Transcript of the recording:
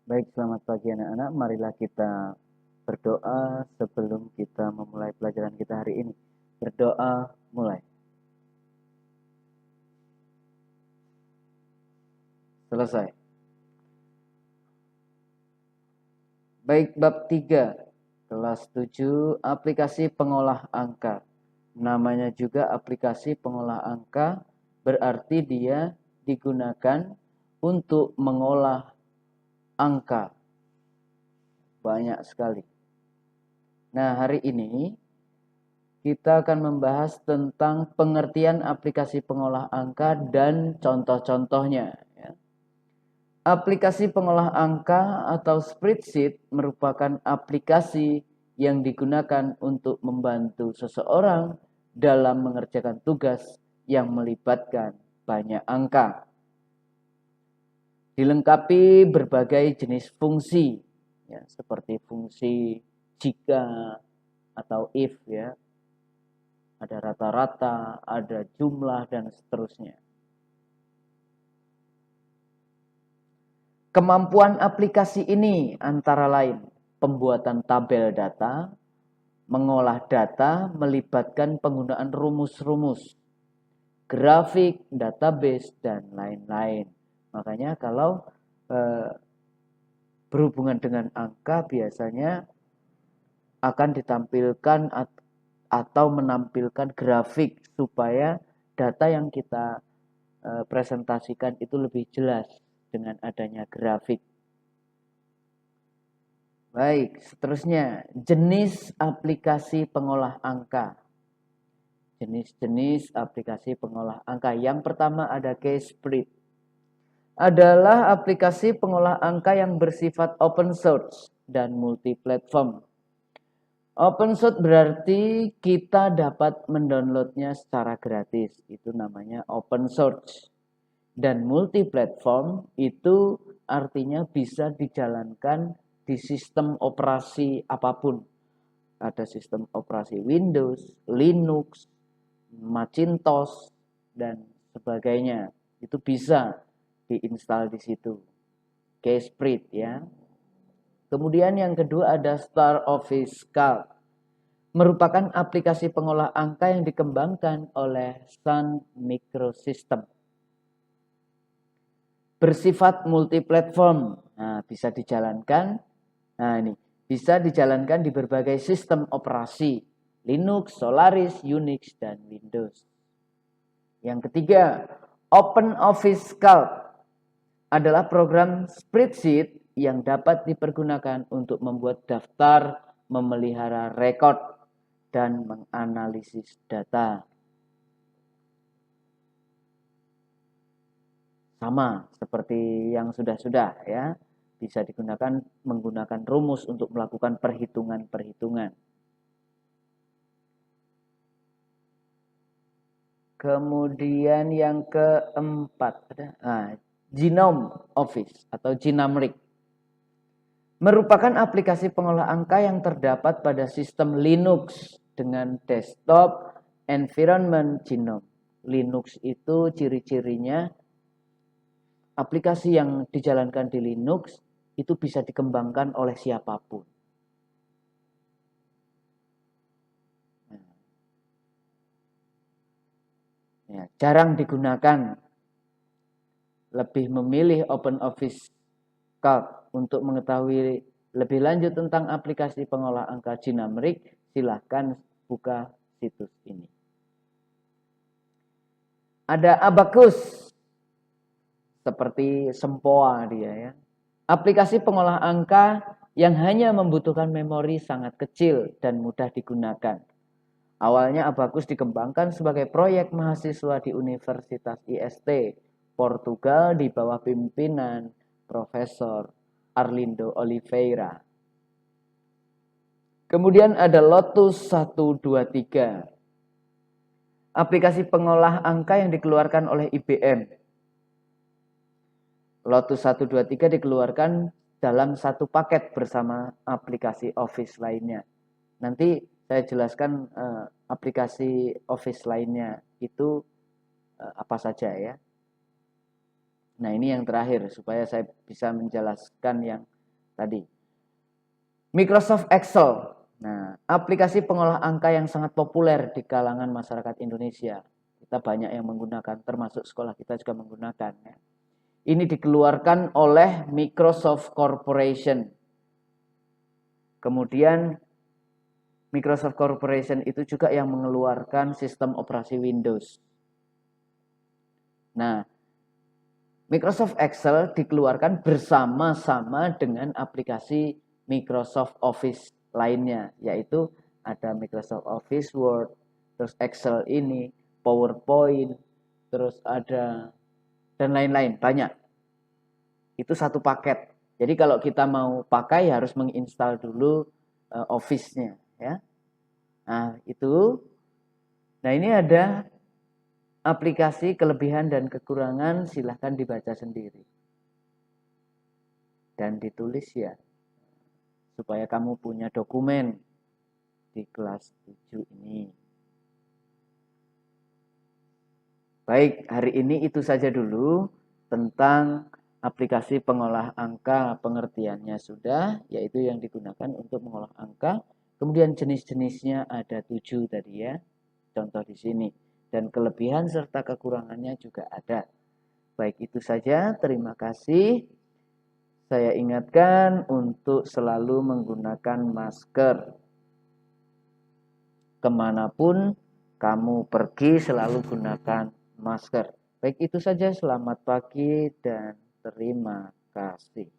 Baik, selamat pagi anak-anak. Marilah kita berdoa sebelum kita memulai pelajaran kita hari ini. Berdoa, mulai. Selesai. Baik, bab 3, kelas 7, aplikasi pengolah angka. Namanya juga aplikasi pengolah angka, berarti dia digunakan untuk mengolah angka. Banyak sekali. Nah, hari ini kita akan membahas tentang pengertian aplikasi pengolah angka dan contoh-contohnya. Aplikasi pengolah angka atau spreadsheet merupakan aplikasi yang digunakan untuk membantu seseorang dalam mengerjakan tugas yang melibatkan banyak angka. Dilengkapi berbagai jenis fungsi, seperti fungsi jika atau if, ada rata-rata, ada jumlah, dan seterusnya. Kemampuan aplikasi ini antara lain pembuatan tabel data, mengolah data melibatkan penggunaan rumus-rumus, grafik, database, dan lain-lain. Makanya kalau berhubungan dengan angka biasanya akan ditampilkan atau menampilkan grafik supaya data yang kita presentasikan itu lebih jelas dengan adanya grafik. Baik, seterusnya jenis aplikasi pengolah angka. Jenis-jenis aplikasi pengolah angka. Yang pertama ada Kspread. Adalah aplikasi pengolah angka yang bersifat open source dan multi-platform. Open source berarti kita dapat mendownloadnya secara gratis. Itu namanya open source. Dan multi-platform itu artinya bisa dijalankan di sistem operasi apapun. Ada sistem operasi Windows, Linux, Macintosh, dan sebagainya. Itu bisa diinstal di situ. Kspread ya. Kemudian yang kedua ada Star Office Calc. Merupakan aplikasi pengolah angka yang dikembangkan oleh Sun Microsystem. Bersifat multiplatform. Nah, bisa dijalankan. Nah, ini bisa dijalankan di berbagai sistem operasi. Linux, Solaris, Unix, dan Windows. Yang ketiga, OpenOffice Calc adalah program spreadsheet yang dapat dipergunakan untuk membuat daftar, memelihara rekod, dan menganalisis data. Sama seperti yang sudah-sudah ya, bisa digunakan menggunakan rumus untuk melakukan perhitungan-perhitungan. Kemudian yang keempat ada Genome Office atau Genamric. Merupakan aplikasi pengolah angka yang terdapat pada sistem Linux dengan desktop environment genome. Linux itu ciri-cirinya aplikasi yang dijalankan di Linux itu bisa dikembangkan oleh siapapun. Ya, jarang digunakan. Lebih memilih OpenOffice Calc. Untuk mengetahui lebih lanjut tentang aplikasi pengolah angka Genamric, silahkan buka situs ini. Ada Abacus, seperti sempoa dia ya. Aplikasi pengolah angka yang hanya membutuhkan memori sangat kecil dan mudah digunakan. Awalnya Abacus dikembangkan sebagai proyek mahasiswa di Universitas IST, Portugal di bawah pimpinan Profesor Arlindo Oliveira. Kemudian ada Lotus 123. Aplikasi pengolah angka yang dikeluarkan oleh IBM. Lotus 123 dikeluarkan dalam satu paket bersama aplikasi Office lainnya. Nanti saya jelaskan aplikasi Office lainnya itu apa saja ya. Nah, ini yang terakhir supaya saya bisa menjelaskan yang tadi. Microsoft Excel. Nah, aplikasi pengolah angka yang sangat populer di kalangan masyarakat Indonesia. Kita banyak yang menggunakan, termasuk sekolah kita juga menggunakan. Ini dikeluarkan oleh Microsoft Corporation. Kemudian Microsoft Corporation itu juga yang mengeluarkan sistem operasi Windows. Nah, Microsoft Excel dikeluarkan bersama-sama dengan aplikasi Microsoft Office lainnya, yaitu ada Microsoft Office Word, terus Excel ini, PowerPoint, terus ada dan lain-lain, banyak. Itu satu paket. Jadi kalau kita mau pakai harus menginstal dulu Office-nya, ya. Nah, itu. Nah, ini ada aplikasi kelebihan dan kekurangan, silahkan dibaca sendiri. Dan ditulis ya, supaya kamu punya dokumen di kelas 7 ini. Baik, hari ini itu saja dulu tentang aplikasi pengolah angka. Pengertiannya sudah, yaitu yang digunakan untuk mengolah angka. Kemudian jenis-jenisnya ada 7 tadi ya, contoh di sini. Dan kelebihan serta kekurangannya juga ada. Baik, itu saja. Terima kasih. Saya ingatkan untuk selalu menggunakan masker. Kemanapun kamu pergi selalu gunakan masker. Baik, itu saja. Selamat pagi dan terima kasih.